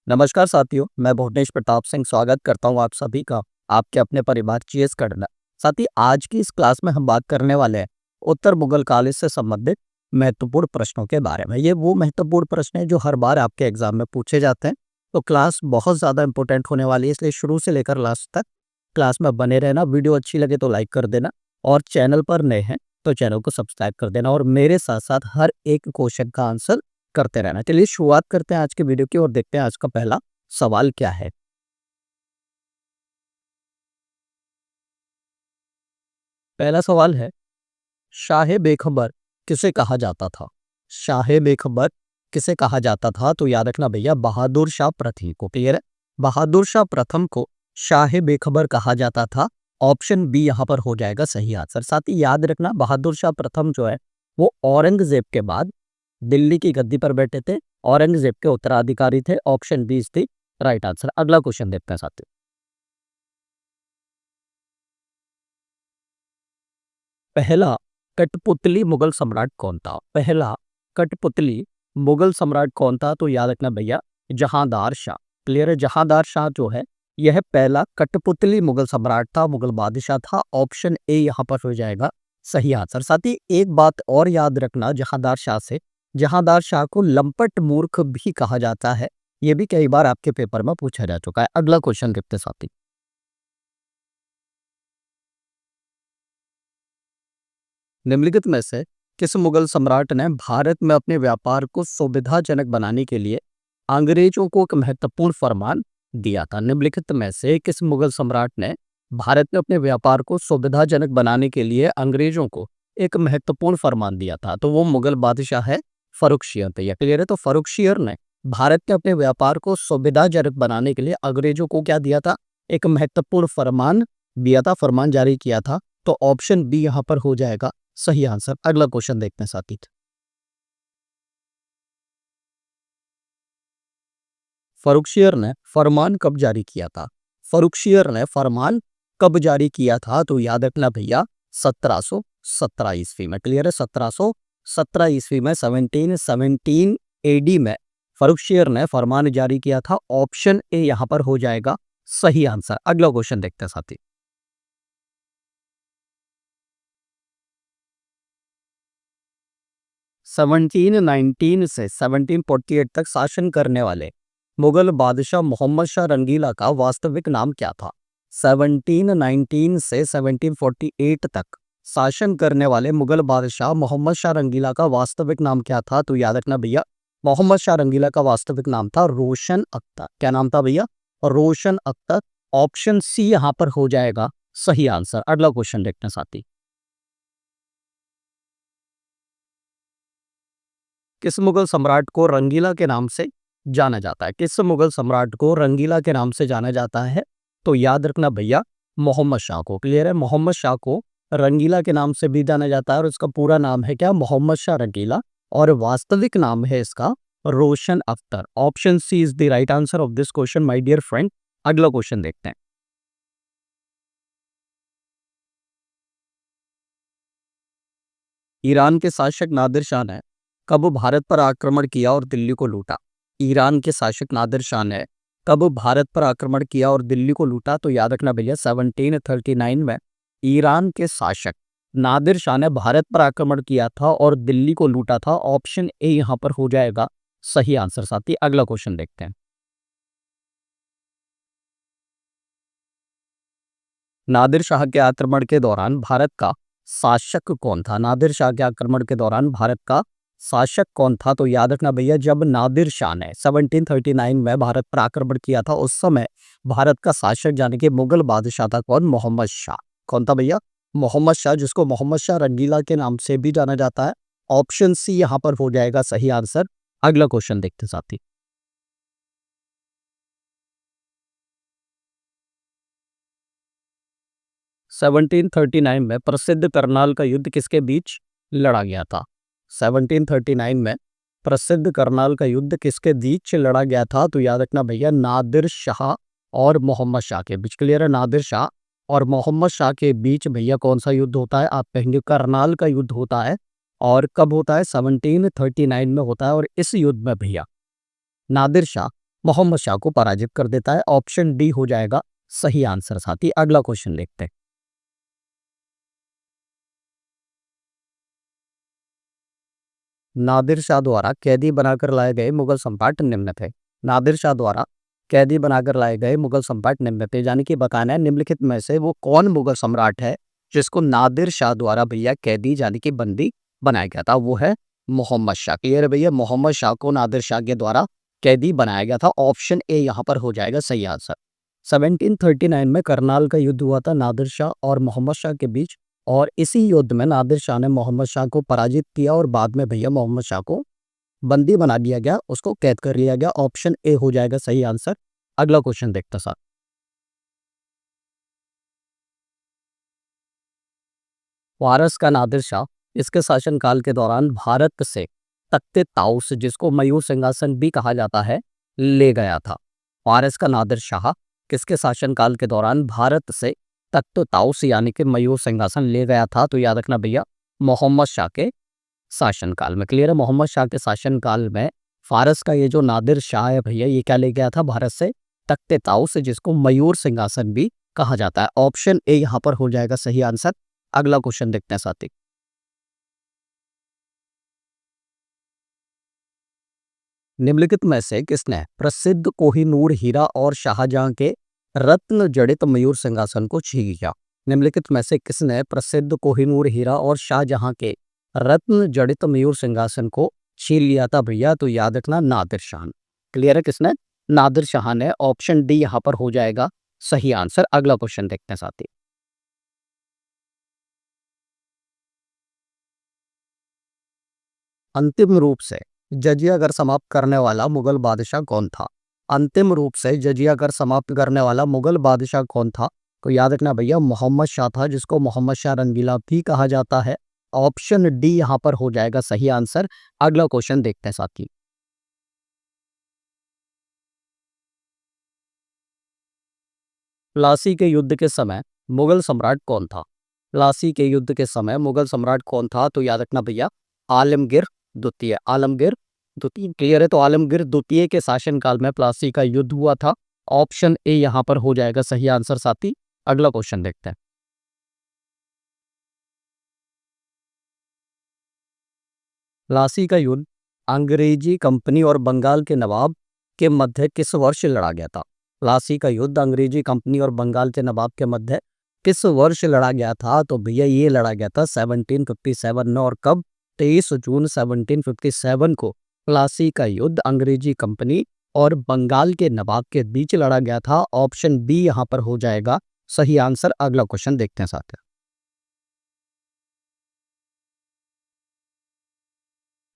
नमस्कार साथियों, मैं भुवनेश प्रताप सिंह स्वागत करता हूँ आप सभी का आपके अपने परिवार जीएस करना। साथी आज की इस क्लास में हम बात करने वाले हैं उत्तर मुगल काल से संबंधित महत्वपूर्ण प्रश्नों के बारे में। ये वो महत्वपूर्ण प्रश्न है जो हर बार आपके एग्जाम में पूछे जाते हैं। तो क्लास बहुत ज़्यादा इंपॉर्टेंट होने वाली है, इसलिए शुरू से लेकर लास्ट तक क्लास में बने रहना। वीडियो अच्छी लगे तो लाइक कर देना और चैनल पर नए हैं तो चैनल को सब्सक्राइब कर देना और मेरे साथ साथ हर एक क्वेश्चन का आंसर करते रहना। चलिए शुरुआत करते हैं आज के वीडियो की और देखते हैं आज का पहला सवाल क्या है। पहला सवाल है, शाहे बेखबर किसे कहा जाता था? शाहे बेखबर किसे कहा जाता था? तो याद रखना भैया, बहादुर शाह प्रथम को। क्लियर है? बहादुर शाह प्रथम को शाहे बेखबर कहा जाता था। ऑप्शन बी यहाँ पर हो जाएगा सही आंसर। साथ ही याद रखना, बहादुर शाह प्रथम जो है वो औरंगजेब के बाद दिल्ली की गद्दी पर बैठे थे, औरंगजेब के उत्तराधिकारी थे। Option B is the right answer. अगला क्वेश्चन देखते हैं साथियों। पहला कठपुतली मुगल सम्राट कौन था? पहला कठपुतली मुगल सम्राट कौन था? तो याद रखना भैया, जहांदार शाह। क्लियर है? जहांदार शाह जो है यह पहला कठपुतली मुगल सम्राट था, मुगल बादशाह था। ऑप्शन ए यहाँ पर हो जाएगा सही आंसर। साथ ही एक बात और याद रखना जहांदार शाह से, जहांदार शाह को लंपट मूर्ख भी कहा जाता है। यह भी कई बार आपके पेपर में पूछा जा चुका है। अगला क्वेश्चन देखते हैं साथी। निम्नलिखित में से किस मुगल सम्राट ने भारत में अपने व्यापार को सुविधाजनक बनाने के लिए अंग्रेजों को एक महत्वपूर्ण फरमान दिया था? निम्नलिखित में से किस मुगल सम्राट ने भारत में अपने व्यापार को सुविधाजनक बनाने के लिए अंग्रेजों को एक महत्वपूर्ण फरमान दिया था? तो वो मुगल बादशाह है फर्रुखशियर थे। यह क्लियर है? तो फर्रुखशियर ने भारत के अपने व्यापार को सुविधाजनक बनाने के लिए अंग्रेजों को क्या दिया था? एक महत्वपूर्ण फरमान दिया था, फरमान जारी किया था। तो ऑप्शन बी यहाँ पर हो जाएगा सही आंसर। अगला क्वेश्चन देखते हैं साथी। फर्रुखशियर ने फरमान कब जारी किया था? फर्रुखशियर ने फरमान कब जारी किया था? तो याद रखना भैया, 1717 ईस्वी में। क्लियर है? 1717 ईस्वी में, 1717 एडी में फर्रुखशियर ने फरमान जारी किया था। ऑप्शन ए यहां पर हो जाएगा सही आंसर। अगला क्वेश्चन देखते हैं साथी। 1719 से 1748 तक शासन करने वाले मुगल बादशाह मोहम्मद शाह रंगीला का वास्तविक नाम क्या था? 1719 से 1748 तक शासन करने वाले मुगल बादशाह मोहम्मद शाह रंगीला का वास्तविक नाम क्या था? तो याद रखना भैया, मोहम्मद शाह रंगीला का वास्तविक नाम था रोशन अख्तर। क्या नाम था भैया? रोशन अख्तर। ऑप्शन सी यहां पर हो जाएगा सही आंसर। अगला क्वेश्चन देखते हैं साथी। किस मुगल सम्राट को रंगीला के नाम से जाना जाता है? किस मुगल सम्राट को रंगीला के नाम से जाना जाता है? तो याद रखना भैया, मोहम्मद शाह को। क्लियर है? मोहम्मद शाह को रंगीला के नाम से भी जाना जाता है और इसका पूरा नाम है क्या? मोहम्मद शाह रंगीला। और वास्तविक नाम है इसका Roshan Akhtar. Option C is the right answer of this question my dear friend. अगला क्वेश्चन देखते हैं। ईरान के शासक नादिर शाह ने कब भारत पर आक्रमण किया और दिल्ली को लूटा? ईरान के शासक नादिर शाह ने कब भारत पर आक्रमण किया और दिल्ली को लूटा? तो याद रखना भैया, 1739 में ईरान के शासक नादिर शाह ने भारत पर आक्रमण किया था और दिल्ली को लूटा था। ऑप्शन ए यहाँ पर हो जाएगा सही आंसर। साथी अगला क्वेश्चन देखते हैं। नादिर शाह के आक्रमण के दौरान भारत का शासक कौन था? नादिर शाह के आक्रमण के दौरान भारत का शासक कौन था? तो याद रखना भैया, जब नादिर शाह ने 1739 में भारत पर आक्रमण किया था उस समय भारत का शासक यानी कि मुगल बादशाह था कौन? मोहम्मद शाह। कौन था भैया? मोहम्मद शाह, जिसको मोहम्मद शाह रंगीला के नाम से भी जाना जाता है। ऑप्शन सी यहाँ पर हो जाएगा सही आंसर। अगला क्वेश्चन देखते साथी। 1739 में प्रसिद्ध करनाल का युद्ध किसके बीच लड़ा गया था? 1739 में प्रसिद्ध करनाल का युद्ध किसके बीच लड़ा गया था? तो याद रखना भैया, नादिर शाह और मोहम्मद शाह के बीच। क्लियर है? नादिर शाह और मोहम्मद शाह के बीच भैया कौन सा युद्ध होता है? आप कहेंगे करनाल का युद्ध होता है। और कब होता है? 1739 में होता है। और इस युद्ध में भैया नादिर शाह मोहम्मद शाह को पराजित कर देता है। ऑप्शन डी हो जाएगा सही आंसर। साथी अगला क्वेश्चन देखते हैं। नादिर शाह द्वारा कैदी बनाकर लाए गए मुगल सम्राट निम्न थे। नादिर शाह द्वारा कैदी बनाकर लाए गए मुगल सम्राट निम्न थे, यानी कि बताना है निम्नलिखित में से वो कौन मुगल सम्राट है जिसको नादिर शाह द्वारा भैया कैदी यानी कि बंदी बनाया गया था। वो है मोहम्मद शाह। क्लियर है भैया, मोहम्मद शाह को नादिर शाह के द्वारा कैदी बनाया गया था। ऑप्शन ए यहाँ पर हो जाएगा सही आंसर। 1739 में करनाल का युद्ध हुआ था नादिर शाह और मोहम्मद शाह के बीच, और इसी युद्ध में नादिर शाह ने मोहम्मद शाह को पराजित किया और बाद में भैया मोहम्मद शाह को बंदी बना दिया गया, उसको कैद कर लिया गया। ऑप्शन ए हो जाएगा सही आंसर। अगला क्वेश्चन देखते साथ। वारस का नादिर शाह इसके शासनकाल के दौरान भारत से तख्ते ताउस, जिसको मयूर सिंहासन भी कहा जाता है, ले गया था। वारस का नादिर शाह किसके शासनकाल के दौरान भारत से तख्त ताउस यानी कि मयूर सिंहासन ले गया था? तो याद रखना भैया मोहम्मद शाह के शासनकाल में। क्लियर है, मोहम्मद शाह के शासनकाल में फारस का ये जो नादिर शाह है भैया, ये क्या ले गया था भारत से? तख्ते ताउस, जिसको मयूर सिंहासन भी कहा जाता है। ऑप्शन ए यहाँ पर हो जाएगा सही आंसर। अगला क्वेश्चन देखते हैं साथी। निम्नलिखित में से किसने प्रसिद्ध कोहिनूर हीरा और शाहजहां के रत्न जड़ित मयूर सिंहासन को छीन लिया? निम्नलिखित में से किसने प्रसिद्ध कोहिनूर हीरा और शाहजहां के रत्न जड़ित मयूर सिंहासन को छीन लिया था भैया? तो याद रखना नादिर शाह ने। क्लियर है, किसने? नादिर शाह ने। ऑप्शन डी यहाँ पर हो जाएगा सही आंसर। अगला क्वेश्चन देखते हैं साथी। अंतिम रूप से जजिया कर समाप्त करने वाला मुगल बादशाह कौन था? अंतिम रूप से जजिया कर समाप्त करने वाला मुगल बादशाह कौन था? तो याद रखना भैया मोहम्मद शाह था, जिसको मोहम्मद शाह रंगीला भी कहा जाता है। ऑप्शन डी यहाँ पर हो जाएगा सही आंसर। अगला क्वेश्चन देखते हैं साथी। प्लासी के युद्ध के समय मुगल सम्राट कौन था? प्लासी के युद्ध के समय मुगल सम्राट कौन था? तो याद रखना भैया आलमगीर द्वितीय। आलमगीर द्वितीय। क्लियर है, तो आलमगीर द्वितीय के शासनकाल में प्लासी का युद्ध हुआ था। ऑप्शन ए यहाँ पर हो जाएगा सही आंसर साथी। अगला क्वेश्चन देखते हैं। प्लासी का युद्ध अंग्रेजी कंपनी और बंगाल के नवाब के मध्य किस वर्ष लड़ा गया था? प्लासी का युद्ध अंग्रेजी कंपनी और बंगाल के नवाब के मध्य किस वर्ष लड़ा गया था? तो भैया ये लड़ा गया था 1757 में। और कब? 23 जून 1757 को प्लासी का युद्ध अंग्रेजी कंपनी और बंगाल के नवाब के बीच लड़ा गया था। ऑप्शन बी यहाँ पर हो जाएगा सही आंसर। अगला क्वेश्चन देखते हैं साथ।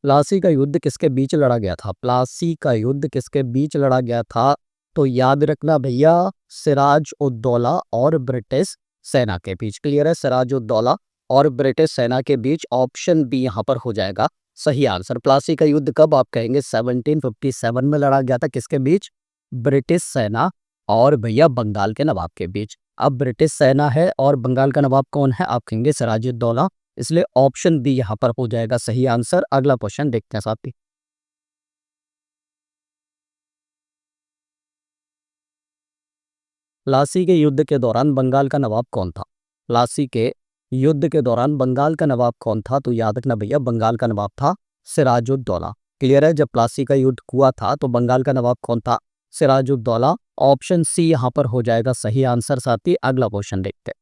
प्लासी का युद्ध किसके बीच लड़ा गया था? प्लासी का युद्ध किसके बीच लड़ा गया था? तो याद रखना भैया सिराज उद दौला और ब्रिटिश सेना के बीच। क्लियर है, सिराज उद दौला और ब्रिटिश सेना के बीच। ऑप्शन बी यहाँ पर हो जाएगा सही आंसर। प्लासी का युद्ध कब आप कहेंगे? 1757 में लड़ा गया था। किसके बीच? ब्रिटिश सेना और भैया बंगाल के नवाब के बीच। अब ब्रिटिश सेना है और बंगाल का नवाब कौन है? आप कहेंगे सिराज उद दौला। इसलिए ऑप्शन बी यहाँ पर हो जाएगा सही आंसर। अगला क्वेश्चन देखते हैं साथी। प्लासी के युद्ध के दौरान बंगाल का नवाब कौन था? प्लासी के युद्ध के दौरान बंगाल का नवाब कौन था? तो याद रखना भैया बंगाल का नवाब था सिराजुद्दौला। क्लियर है, जब प्लासी का युद्ध हुआ था तो बंगाल का नवाब कौन था? सिराजुद्दौला। ऑप्शन सी यहाँ पर हो जाएगा सही आंसर साथी। अगला क्वेश्चन देखते हैं।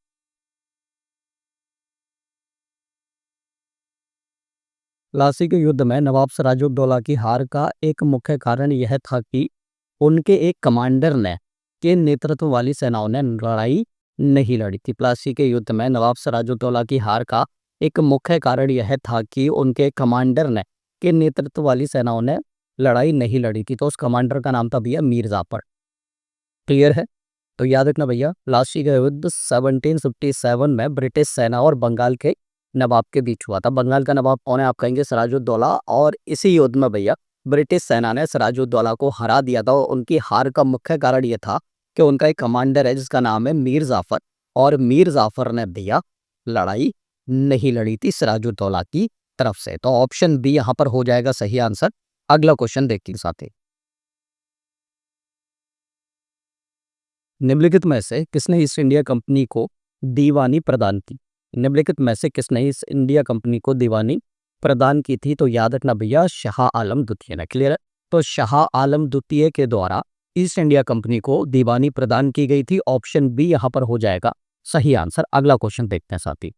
प्लासी के युद्ध में नवाब सिराजुद्दौला की हार का एक मुख्य कारण यह था कि उनके एक कमांडर ने के नेतृत्व वाली सेनाओं ने लड़ाई नहीं लड़ी थी। प्लासी के युद्ध में नवाब सिराजुद्दौला की हार का एक मुख्य कारण यह था कि उनके कमांडर ने के नेतृत्व वाली सेनाओं ने लड़ाई नहीं लड़ी थी। तो उस कमांडर का नाम था भैया मीर जाफर। क्लियर है, तो याद रखना भैया प्लासी का युद्ध 1757 में ब्रिटिश सेना और बंगाल के नवाब के बीच हुआ था। बंगाल का नवाब कौन है? आप कहेंगे सिराजुद्दौला। और इसी युद्ध में भैया ब्रिटिश सेना ने सिराजुद्दौला को हरा दिया था। और उनकी हार का मुख्य कारण ये था कि उनका एक कमांडर है जिसका नाम है मीर जाफर, और मीर जाफर ने भैया लड़ाई नहीं लड़ी थी सिराजुद्दौला की तरफ से। तो ऑप्शन बी यहाँ पर हो जाएगा सही आंसर। अगला क्वेश्चन देखते हैं साथ ही। निम्नलिखित में से किसने ईस्ट इंडिया कंपनी को दीवानी प्रदान की? निम्नलिखित में से किसने ईस्ट इंडिया कंपनी को दीवानी प्रदान की थी? तो याद रखना भैया, शाह आलम द्वितीय ने। क्लियर है? तो शाह आलम द्वितीय के द्वारा ईस्ट इंडिया कंपनी को दीवानी प्रदान की गई थी। ऑप्शन बी यहां पर हो जाएगा सही आंसर। अगला क्वेश्चन देखते हैं साथी।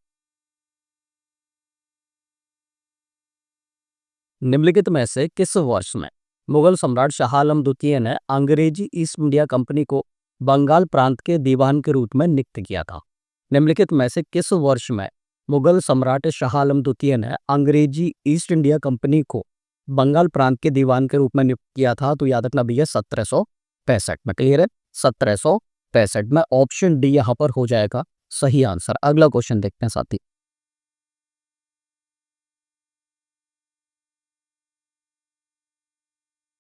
निम्नलिखित में से किस वर्ष में मुगल सम्राट शाह आलम द्वितीय ने अंग्रेजी ईस्ट इंडिया कंपनी को बंगाल प्रांत के दीवान के रूप में नियुक्त किया था? निम्नलिखित में से किस वर्ष में मुगल सम्राट शाह आलम द्वितीय ने अंग्रेजी ईस्ट इंडिया कंपनी को बंगाल प्रांत के दीवान के रूप में नियुक्त किया था? तो याद रखना भैया 1765 में। क्लियर है? 1765 में। ऑप्शन डी यहां पर हो जाएगा सही आंसर। अगला क्वेश्चन देखते हैं साथी।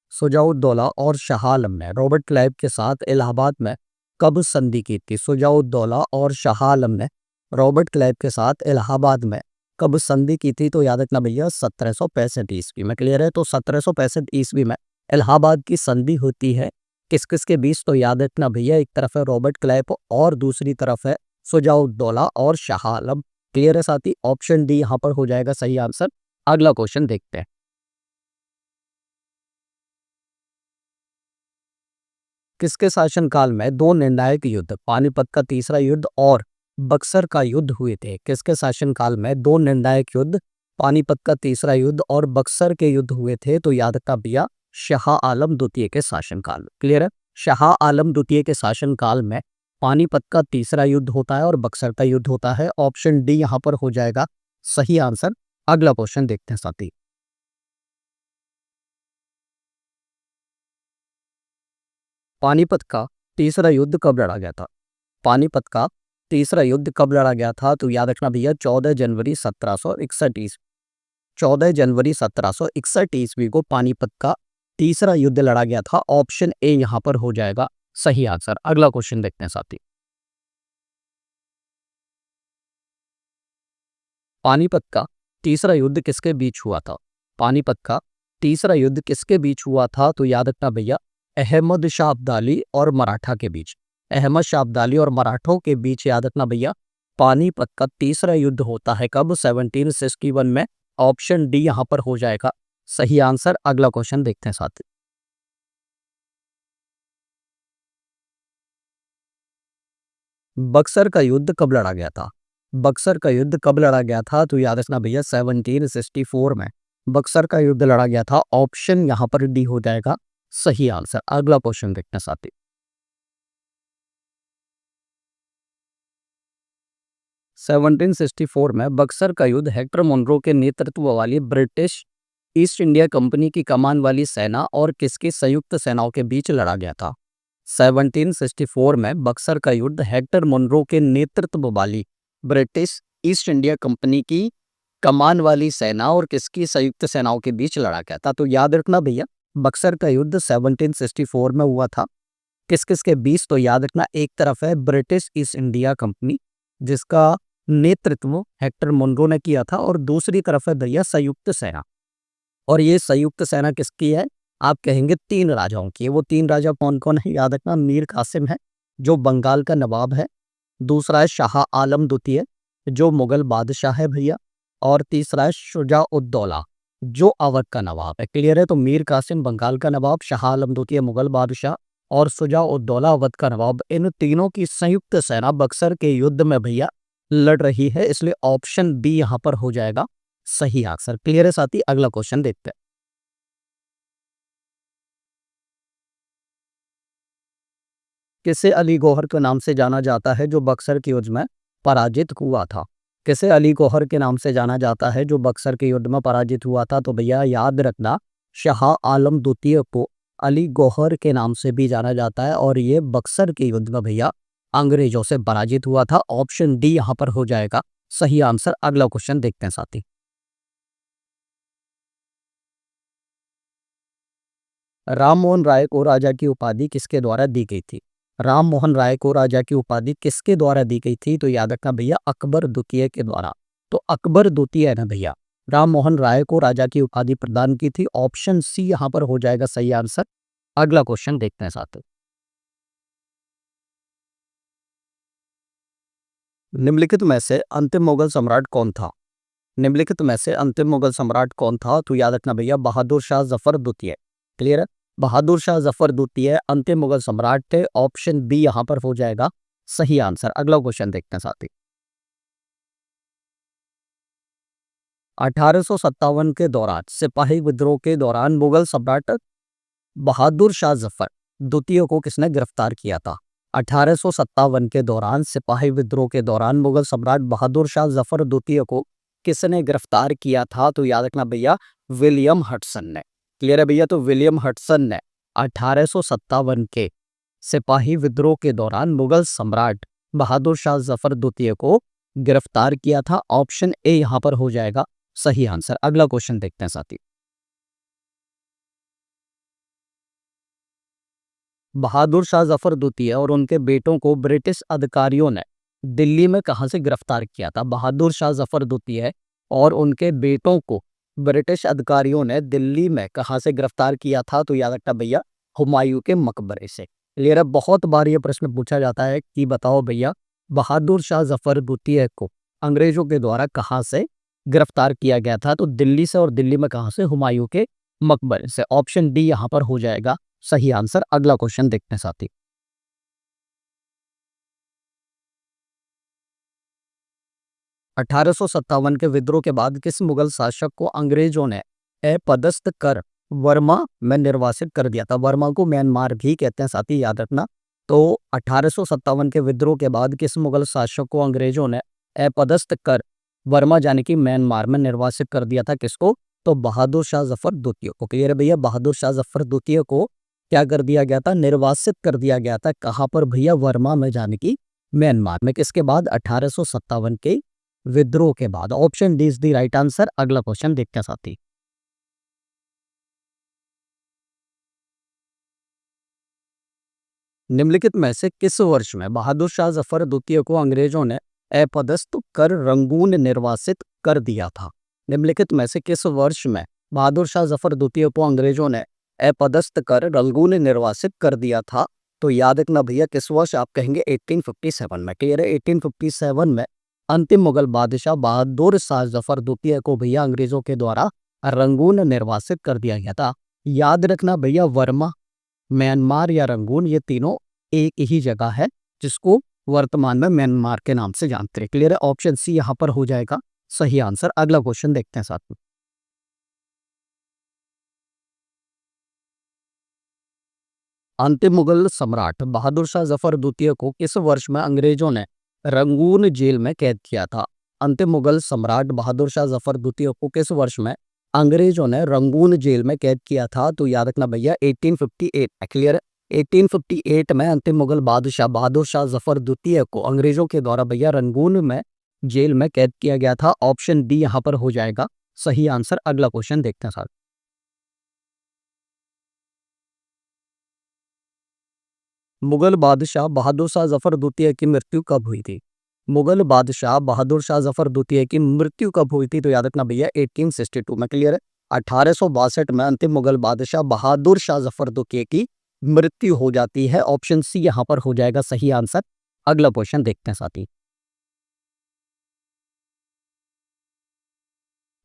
सुजाउद्दौला और शाह आलम ने रॉबर्ट क्लाइव के साथ इलाहाबाद में कब संधि की थी? सुजाउद्दौला और शाह आलम ने रॉबर्ट क्लाइव के साथ इलाहाबाद में कब संधि की थी? तो याद रखना भैया 1765 ईस्वी में। क्लियर है? तो 1765 ईस्वी में इलाहाबाद की संधि होती है किस किस के बीच? तो याद रखना भैया, एक तरफ है रॉबर्ट क्लाइव और दूसरी तरफ है सुजाउद्दौला और शाह आलम। क्लियर है साथी? ऑप्शन डी यहाँ पर हो जाएगा सही आंसर। अगला क्वेश्चन देखते हैं। किसके शासनकाल में दो निर्णायक युद्ध, पानीपत का तीसरा युद्ध और बक्सर का युद्ध हुए थे? किसके शासनकाल में दो निर्णायक युद्ध, पानीपत का तीसरा युद्ध और बक्सर के युद्ध हुए थे? तो याद रखना भैया, शाह आलम द्वितीय के शासनकाल में। क्लियर है? शाह आलम द्वितीय के शासनकाल में पानीपत का तीसरा युद्ध होता है और बक्सर का युद्ध होता है। ऑप्शन डी यहाँ पर हो जाएगा सही आंसर। अगला क्वेश्चन देखते हैं साथी। पानीपत का तीसरा युद्ध कब लड़ा गया था? पानीपत का तीसरा युद्ध कब लड़ा गया था? तो याद रखना भैया 14 जनवरी 1761 ईस्वी। 14 जनवरी 1761 ईस्वी को पानीपत का तीसरा युद्ध लड़ा गया था। ऑप्शन ए यहां पर हो जाएगा सही आंसर। अगला क्वेश्चन देखते हैं साथी। पानीपत का तीसरा युद्ध किसके बीच हुआ था? पानीपत का तीसरा युद्ध किसके बीच हुआ था? तो याद रखना भैया, अहमद शाह अब्दाली और मराठा के बीच। अहमद शाह अब्दाली और मराठों के बीच याद रखना भैया, पानीपत का तीसरा युद्ध होता है कब? 1761 में। ऑप्शन डी यहां पर हो जाएगा सही आंसर। अगला क्वेश्चन देखते हैं साथ। बक्सर का युद्ध कब लड़ा गया था? बक्सर का युद्ध कब लड़ा गया था? तो याद रखना भैया 1764 में बक्सर का युद्ध लड़ा गया था। ऑप्शन यहां पर डी हो जाएगा सही आंसर। अगला क्वेश्चन देखते हैं साथी। 1764 में बक्सर का युद्ध हेक्टर मुनरो के नेतृत्व वाली ब्रिटिश ईस्ट इंडिया कंपनी की कमान वाली सेना और किसकी संयुक्त सेनाओं के बीच लड़ा गया था? 1764 में बक्सर का युद्ध हेक्टर मुनरो के नेतृत्व वाली ब्रिटिश ईस्ट इंडिया कंपनी की कमान वाली सेना और किसकी संयुक्त सेनाओं के बीच लड़ा गया था? तो याद रखना भैया, बक्सर का युद्ध 1764 में हुआ था किस किस के बीच? तो याद रखना, एक तरफ है ब्रिटिश ईस्ट इंडिया कंपनी जिसका नेतृत्व हेक्टर मुनरो ने किया था और दूसरी तरफ है भैया संयुक्त सेना। और ये संयुक्त सेना किसकी है? आप कहेंगे तीन राजाओं की है। वो तीन राजा कौन कौन है? याद रखना, मीर कासिम है जो बंगाल का नवाब है, दूसरा है शाह आलम द्वितीय जो मुगल बादशाह है भैया, और तीसरा है शुजा-उद-दौला जो अवध का नवाब है। क्लियर है? तो मीर कासिम बंगाल का नवाब, शाह आलम द्वितीय मुगल बादशाह और शुजा-उद-दौला अवध का नवाब, इन तीनों की संयुक्त सेना बक्सर के युद्ध में भैया लड़ रही है। इसलिए ऑप्शन बी यहां पर हो जाएगा सही आंसर। क्लियर है साथी? अगला क्वेश्चन देखते हैं। किसे अली गौहर के नाम से जाना जाता है जो बक्सर के युद्ध में पराजित हुआ था? किसे अली गौहर के नाम से जाना जाता है जो बक्सर के युद्ध में पराजित हुआ था? तो भैया याद रखना, शाह आलम द्वितीय को अली गौहर के नाम से भी जाना जाता है और ये बक्सर के युद्ध में भैया अंग्रेजों से पराजित हुआ था। ऑप्शन डी यहाँ पर हो जाएगा सही आंसर। अगला क्वेश्चन देखते हैं साथी। राम मोहन राय को राजा की उपाधि किसके द्वारा दी गई थी? राम मोहन राय को राजा की उपाधि किसके द्वारा दी गई थी? तो याद रखना भैया, अकबर द्वितीय के द्वारा। तो अकबर द्वितीय है ना भैया, राम मोहन राय को राजा की उपाधि प्रदान की थी। ऑप्शन सी यहाँ पर हो जाएगा सही आंसर। अगला क्वेश्चन देखते हैं साथ। निम्नलिखित में से अंतिम मुगल सम्राट कौन था? निम्नलिखित में से अंतिम मुगल सम्राट कौन था? तो याद रखना भैया, बहादुर शाह जफर द्वितीय। क्लियर है? बहादुर शाह जफर द्वितीय अंतिम मुगल सम्राट थे। ऑप्शन बी यहां पर हो जाएगा सही आंसर। अगला क्वेश्चन देखते हैं साथी। 1857 के दौरान सिपाही विद्रोह के दौरान मुगल सम्राट बहादुर शाह जफर द्वितीय को किसने गिरफ्तार किया था? 1857 के दौरान सिपाही विद्रोह के दौरान मुगल सम्राट बहादुर शाह जफर द्वितीय को किसने गिरफ्तार किया था? तो याद रखना भैया, विलियम हडसन ने। क्लियर है भैया? तो विलियम हडसन ने 1857 के सिपाही विद्रोह के दौरान मुगल सम्राट बहादुर शाह जफर द्वितीय को गिरफ्तार किया था। ऑप्शन ए यहां पर हो जाएगा सही आंसर। अगला क्वेश्चन देखते हैं साथी। बहादुर शाह जफर द्वितीय और उनके बेटों को ब्रिटिश अधिकारियों ने दिल्ली में कहां से गिरफ्तार किया था? बहादुर शाह जफर द्वितीय और उनके बेटों को ब्रिटिश अधिकारियों ने दिल्ली में कहां से गिरफ्तार किया था? तो याद रखना भैया, हुमायूं के मकबरे से। क्लियर है? बहुत बार ये प्रश्न पूछा जाता है कि बताओ भैया, बहादुर शाह जफर द्वितीय को अंग्रेजों के द्वारा कहां से गिरफ्तार किया गया था? तो दिल्ली से। और दिल्ली में कहां से? हुमायूं के मकबरे से। ऑप्शन डी यहां पर हो जाएगा सही आंसर। अगला क्वेश्चन देखते हैं साथी। 1857 के विद्रोह के बाद किस मुगल शासक को अंग्रेजों ने अपदस्थ कर वर्मा में निर्वासित कर दिया था? वर्मा को म्यांमार भी कहते हैं साथी, याद रखना। तो 1857 के विद्रोह के बाद किस मुगल शासक को अंग्रेजों ने अपदस्थ कर वर्मा यानी कि म्यांमार में निर्वासित कर दिया था? किसको? तो बहादुर शाह जफर द्वितीय को। क्लियर है भैया? बहादुर शाह जफर द्वितीय को क्या कर दिया गया था? निर्वासित कर दिया गया था। कहां पर भैया? वर्मा में यानी कि म्यांमार में। किसके बाद? 1857 के विद्रोह के बाद। Option D is the right answer. अगला क्वेश्चन देखते हैं साथी। निम्नलिखित में से किस वर्ष में बहादुर शाह जफर द्वितीय को अंग्रेजों ने अपदस्थ कर रंगून निर्वासित कर दिया था? निम्नलिखित में से किस वर्ष में बहादुर शाह जफर द्वितीय को अंग्रेजों ने अपदस्थ कर रंगून निर्वासित कर दिया था? तो याद रखना भैया, किस वर्ष? आप कहेंगे 1857 में। क्लियर है? 1857 में अंतिम मुगल बादशाह बहादुर शाह जफर द्वितीय को भैया अंग्रेजों के द्वारा रंगून निर्वासित कर दिया गया था। याद रखना भैया, वर्मा, म्यांमार या रंगून ये तीनों एक ही जगह है, जिसको वर्तमान में म्यांमार के नाम से जानते हैं। क्लियर है? ऑप्शन सी यहाँ पर हो जाएगा सही आंसर। अगला क्वेश्चन देखते हैं साथ में। अंतिम मुगल सम्राट बहादुर शाह जफर द्वितीय को किस वर्ष में अंग्रेजों ने रंगून जेल में कैद किया था? अंतिम मुगल सम्राट बहादुर शाह जफर द्वितीय को किस वर्ष में अंग्रेजों ने रंगून जेल में कैद किया था? तो याद रखना भैया, 1858 है। क्लियर है? 1858 में अंतिम मुगल बादशाह बहादुर शाह जफर द्वितीय को अंग्रेजों के द्वारा भैया रंगून में जेल में कैद किया गया था। ऑप्शन डी यहाँ पर हो जाएगा सही आंसर। अगला क्वेश्चन देखते हैं साथ। मुगल बादशाह बहादुर शाह जफर द्वितीय की मृत्यु कब हुई थी? मुगल बादशाह बहादुर शाह जफर द्वितीय की मृत्यु कब हुई थी? तो याद रखना भैया, 1862 में। क्लियर है? 1862 में अंतिम मुगल बादशाह बहादुर शाह जफर द्वितीय की मृत्यु हो जाती है। ऑप्शन सी यहाँ पर हो जाएगा सही आंसर। अगला क्वेश्चन देखते हैं साथी।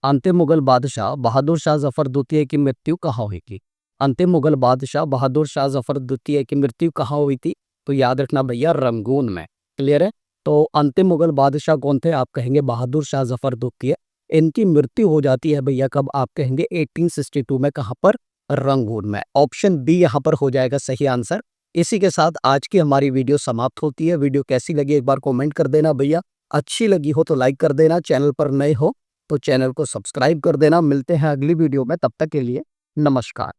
अंतिम मुगल बादशाह बहादुर शाह जफर द्वितीय की मृत्यु कहाँ हुई थी? अंतिम मुगल बादशाह बहादुर शाह जफर द्वितीय की मृत्यु कहाँ हुई थी? तो याद रखना भैया, रंगून में। क्लियर है? तो अंतिम मुगल बादशाह कौन थे? आप कहेंगे बहादुर शाह जफर द्वितीय। इनकी मृत्यु हो जाती है भैया कब? आप कहेंगे 1862 में। कहाँ पर? रंगून में। ऑप्शन बी यहाँ पर हो जाएगा सही आंसर। इसी के साथ आज की हमारी वीडियो समाप्त होती है। वीडियो कैसी लगी एक बार कॉमेंट कर देना भैया। अच्छी लगी हो तो लाइक कर देना। चैनल पर नए हो तो चैनल को सब्सक्राइब कर देना। मिलते हैं अगली वीडियो में, तब तक के लिए नमस्कार।